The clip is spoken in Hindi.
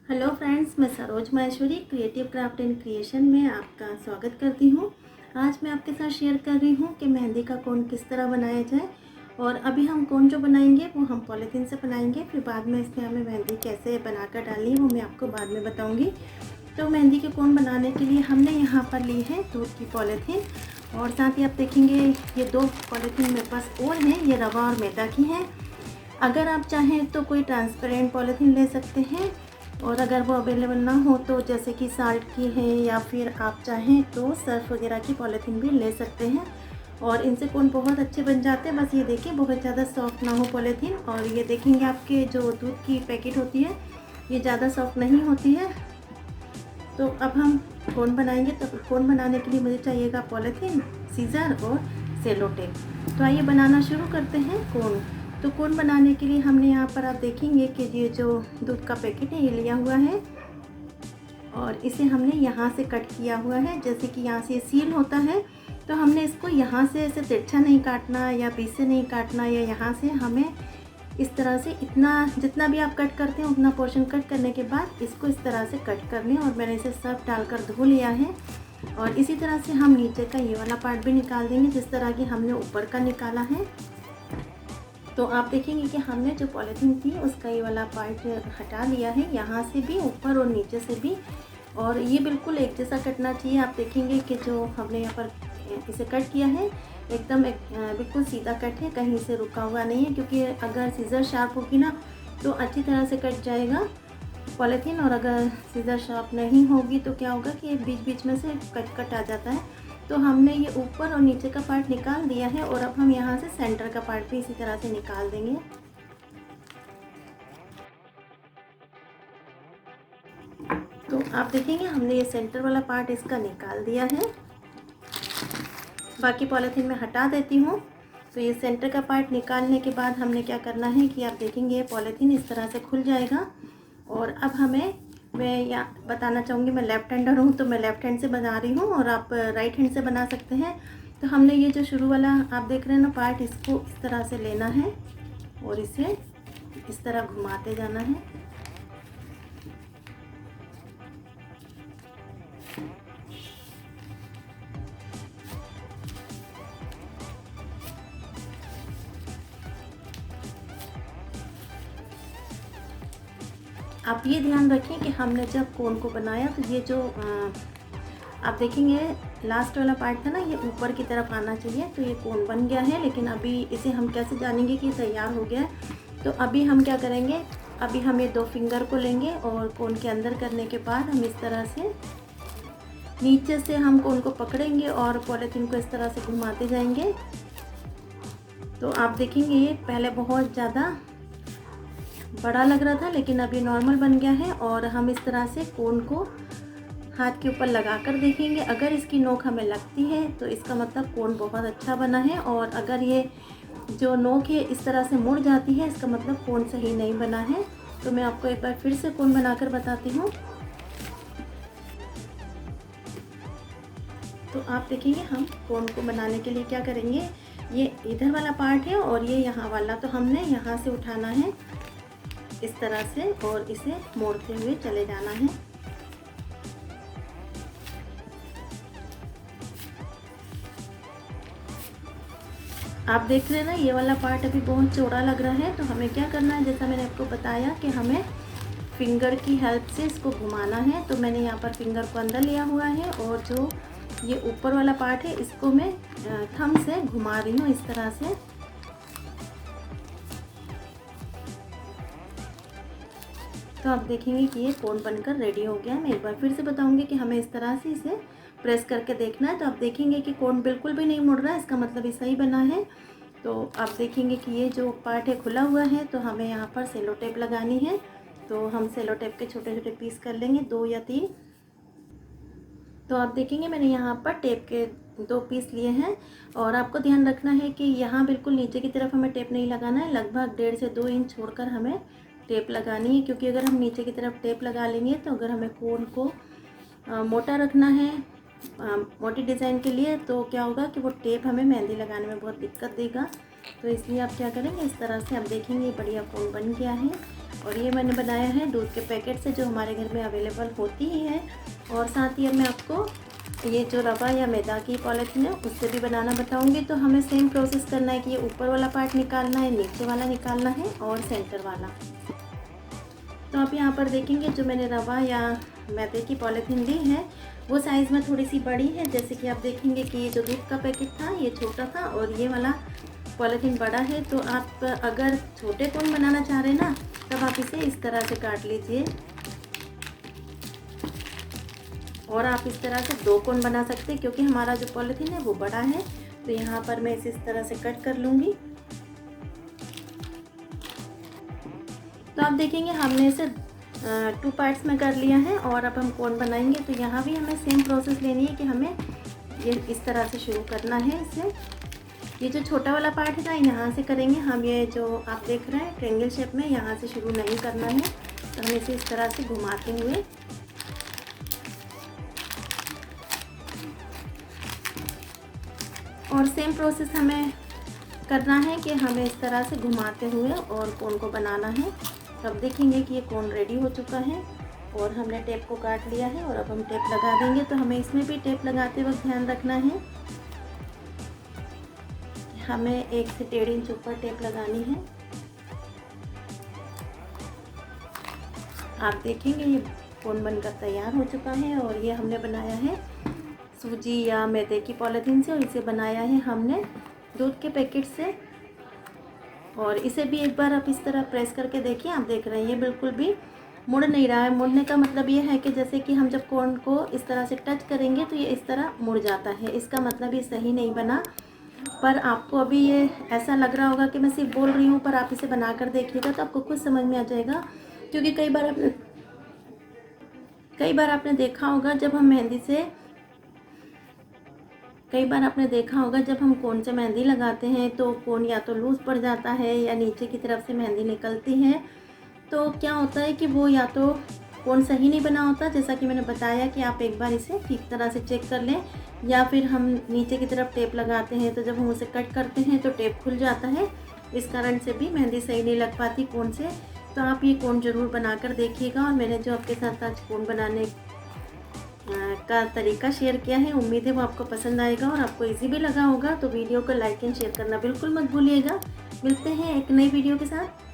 हेलो फ्रेंड्स, मैं Saroj Maheshwari creative craft and creation में आपका स्वागत करती हूँ। आज मैं आपके साथ शेयर कर रही हूँ कि मेहंदी का कोन किस तरह बनाया जाए। और अभी हम कोन जो बनाएंगे वो हम पॉलीथीन से बनाएंगे, फिर बाद में इसमें हमें मेहंदी कैसे बनाकर डालनी है वो मैं आपको बाद में बताऊँगी। तो मेहंदी के कोन बनाने के लिए हमने यहाँ पर ली है दूध की पॉलीथीन, और साथ ही आप देखेंगे ये 2 पॉलीथीन मेरे पास और हैं, ये रवा और मैदा की हैं। अगर आप चाहें तो कोई ट्रांसपेरेंट पॉलीथीन ले सकते हैं, और अगर वो अवेलेबल ना हो तो जैसे कि साल्ट की है, या फिर आप चाहें तो सर्फ वगैरह की पॉलीथीन भी ले सकते हैं। और इनसे कोन बहुत अच्छे बन जाते हैं। बस ये देखिए बहुत ज़्यादा सॉफ्ट ना हो पॉलीथीन। और ये देखेंगे आपके जो दूध की पैकेट होती है ये ज़्यादा सॉफ्ट नहीं होती है। तो अब हम कोन बनाएंगे। तो कोन बनाने के लिए मुझे चाहिएगा पॉलीथीन, सीज़र और सेलो टेप। तो आइए बनाना शुरू करते हैं कोन। तो कोन बनाने के लिए हमने यहाँ पर आप देखेंगे कि ये जो दूध का पैकेट है ये लिया हुआ है, और इसे हमने यहाँ से कट किया हुआ है। जैसे कि यहाँ से सील होता है तो हमने इसको यहाँ से ऐसे तिरछा नहीं काटना या बीच से नहीं काटना, या यहाँ से हमें इस तरह से इतना जितना भी आप कट करते हैं उतना पोर्शन कट करने के बाद इसको इस तरह से कट कर लें। और मैंने इसे सर्फ डालकर धो लिया है। और इसी तरह से हम नीचे का ये वाला पार्ट भी निकाल देंगे जिस तरह की हमने ऊपर का निकाला है। तो आप देखेंगे कि हमने जो पॉलीथीन थी उसका ये वाला पार्ट हटा लिया है, यहाँ से भी, ऊपर और नीचे से भी। और ये बिल्कुल एक जैसा कटना चाहिए। आप देखेंगे कि जो हमने यहाँ पर इसे कट किया है एकदम बिल्कुल सीधा कट है, कहीं से रुका हुआ नहीं है। क्योंकि अगर सीज़र शार्प होगी ना तो अच्छी तरह से कट जाएगा पॉलीथीन, और अगर सीज़र शार्प नहीं होगी तो क्या होगा कि बीच बीच में से कट आ जाता है। तो हमने ये ऊपर और नीचे का पार्ट निकाल दिया है, और अब हम यहाँ से सेंटर का पार्ट भी इसी तरह से निकाल देंगे। तो आप देखेंगे हमने ये सेंटर वाला पार्ट इसका निकाल दिया है। बाकी पॉलीथीन में हटा देती हूँ। तो ये सेंटर का पार्ट निकालने के बाद हमने क्या करना है कि आप देखेंगे ये पॉलीथीन इस तरह से खुल जाएगा। और अब मैं यहाँ बताना चाहूँगी, मैं लेफ़्ट हैंडर हूँ तो मैं लेफ़्ट हैंड से बना रही हूँ, और आप राइट हैंड से बना सकते हैं। तो हमने ये जो शुरू वाला आप देख रहे हैं ना पार्ट, इसको इस तरह से लेना है और इसे इस तरह घुमाते जाना है। आप ये ध्यान रखें कि हमने जब कोन को बनाया तो ये जो आप देखेंगे लास्ट वाला पार्ट था ना, ये ऊपर की तरफ आना चाहिए। तो ये कोन बन गया है, लेकिन अभी इसे हम कैसे जानेंगे कि तैयार हो गया है। तो अभी हम क्या करेंगे, अभी हम ये 2 फिंगर को लेंगे और कोन के अंदर करने के बाद हम इस तरह से नीचे से हम कोन को पकड़ेंगे और पॉलीथीन को इस तरह से घुमाते जाएंगे। तो आप देखेंगे ये पहले बहुत ज़्यादा बड़ा लग रहा था, लेकिन अभी नॉर्मल बन गया है। और हम इस तरह से कोन को हाथ के ऊपर लगा कर देखेंगे। अगर इसकी नोक हमें लगती है तो इसका मतलब कोन बहुत अच्छा बना है, और अगर ये जो नोक है इस तरह से मुड़ जाती है इसका मतलब कोन सही नहीं बना है। तो मैं आपको एक बार फिर से कोन बनाकर बताती हूँ। तो आप देखेंगे हम कोन को बनाने के लिए क्या करेंगे, ये इधर वाला पार्ट है और ये यहाँ वाला, तो हमने यहाँ से उठाना है इस तरह से और इसे मोड़ते हुए चले जाना है। आप देख रहे हैं ना ये वाला पार्ट अभी बहुत चौड़ा लग रहा है। तो हमें क्या करना है, जैसा मैंने आपको बताया कि हमें फिंगर की हेल्प से इसको घुमाना है। तो मैंने यहाँ पर फिंगर को अंदर लिया हुआ है, और जो ये ऊपर वाला पार्ट है इसको मैं थंब से घुमा रही हूँ इस तरह से। तो आप देखेंगे कि ये कोन बनकर रेडी हो गया है। मैं एक बार फिर से बताऊंगी कि हमें इस तरह से इसे प्रेस करके देखना है। तो आप देखेंगे कि कोन बिल्कुल भी नहीं मुड़ रहा है, इसका मतलब ये सही बना है। तो आप देखेंगे कि ये जो पार्ट है खुला हुआ है, तो हमें यहाँ पर सेलो टेप लगानी है। तो हम सेलो टेप के छोटे छोटे पीस कर लेंगे, 2 या 3। तो आप देखेंगे मैंने यहाँ पर टेप के 2 पीस लिए हैं। और आपको ध्यान रखना है कि यहाँ बिल्कुल नीचे की तरफ हमें टेप नहीं लगाना है, लगभग 1.5 से 2 इंच छोड़कर हमें टेप लगानी है। क्योंकि अगर हम नीचे की तरफ टेप लगा लेंगे तो अगर हमें कोन को मोटा रखना है मोटी डिज़ाइन के लिए, तो क्या होगा कि वो टेप हमें मेहंदी लगाने में बहुत दिक्कत देगा। तो इसलिए आप क्या करेंगे, इस तरह से आप देखेंगे बढ़िया कोन बन गया है। और ये मैंने बनाया है दूध के पैकेट से, जो हमारे घर में अवेलेबल होती ही है। और साथ ही अब मैं आपको ये जो रवा या मैदा की पॉलिथीन है उससे भी बनाना बताऊंगी। तो हमें सेम प्रोसेस करना है कि ये ऊपर वाला पार्ट निकालना है, नीचे वाला निकालना है और सेंटर वाला। तो आप यहाँ पर देखेंगे जो मैंने रवा या मैदे की पॉलिथीन ली है वो साइज़ में थोड़ी सी बड़ी है। जैसे कि आप देखेंगे कि ये जो दूध का पैकेट था ये छोटा था और ये वाला पॉलिथीन बड़ा है। तो आप अगर छोटे कोन बनाना चाह रहे हैं ना, तब आप इसे इस तरह से काट लीजिए और आप इस तरह से 2 कोन बना सकते हैं, क्योंकि हमारा जो पॉलिथीन है वो बड़ा है। तो यहाँ पर मैं इसे इस तरह से कट कर लूँगी। तो आप देखेंगे हमने इसे 2 पार्ट्स में कर लिया है और अब हम कोन बनाएंगे। तो यहाँ भी हमें सेम प्रोसेस लेनी है कि हमें ये इस तरह से शुरू करना है। इसे ये जो छोटा वाला पार्ट है ना, यहाँ से करेंगे हम। ये जो आप देख रहे हैं ट्रायंगल शेप में, यहाँ से शुरू नहीं करना है। तो हम इसे इस तरह से घुमाते हुए और सेम प्रोसेस हमें करना है कि हमें इस तरह से घुमाते हुए और कोन को बनाना है। तब देखेंगे कि ये कोन रेडी हो चुका है और हमने टेप को काट लिया है और अब हम टेप लगा देंगे। तो हमें इसमें भी टेप लगाते वक्त ध्यान रखना है, हमें 1 से 1.5 इंच ऊपर टेप लगानी है। आप देखेंगे ये कोन बनकर तैयार हो चुका है और ये हमने बनाया है सूजी या मैदे की पॉलिथीन से और इसे बनाया है हमने दूध के पैकेट से। और इसे भी एक बार आप इस तरह प्रेस करके देखिए। आप देख रहे हैं ये बिल्कुल भी मुड़ नहीं रहा है। मुड़ने का मतलब ये है कि जैसे कि हम जब कोन को इस तरह से टच करेंगे तो ये इस तरह मुड़ जाता है, इसका मतलब ये सही नहीं बना। पर आपको अभी ये ऐसा लग रहा होगा कि मैं सिर्फ बोल रही हूँ, पर आप इसे बना कर देखिएगा तो आपको खुद समझ में आ जाएगा। क्योंकि कई बार आपने देखा होगा जब हम कोन से मेहंदी लगाते हैं तो कोन या तो लूज़ पड़ जाता है या नीचे की तरफ से मेहंदी निकलती है। तो क्या होता है कि वो या तो कोन सही नहीं बना होता, जैसा कि मैंने बताया कि आप एक बार इसे ठीक तरह से चेक कर लें, या फिर हम नीचे की तरफ टेप लगाते हैं तो जब हम उसे कट करते हैं तो टेप खुल जाता है। इस कारण से भी मेहंदी सही नहीं लग पाती कोन से। तो आप ये कोन ज़रूर बना कर देखिएगा। और मैंने जो आपके साथ आज कोन बनाने का तरीका शेयर किया है, उम्मीद है वो आपको पसंद आएगा और आपको इजी भी लगा होगा। तो वीडियो को लाइक एंड शेयर करना बिल्कुल मत भूलिएगा। मिलते हैं एक नई वीडियो के साथ।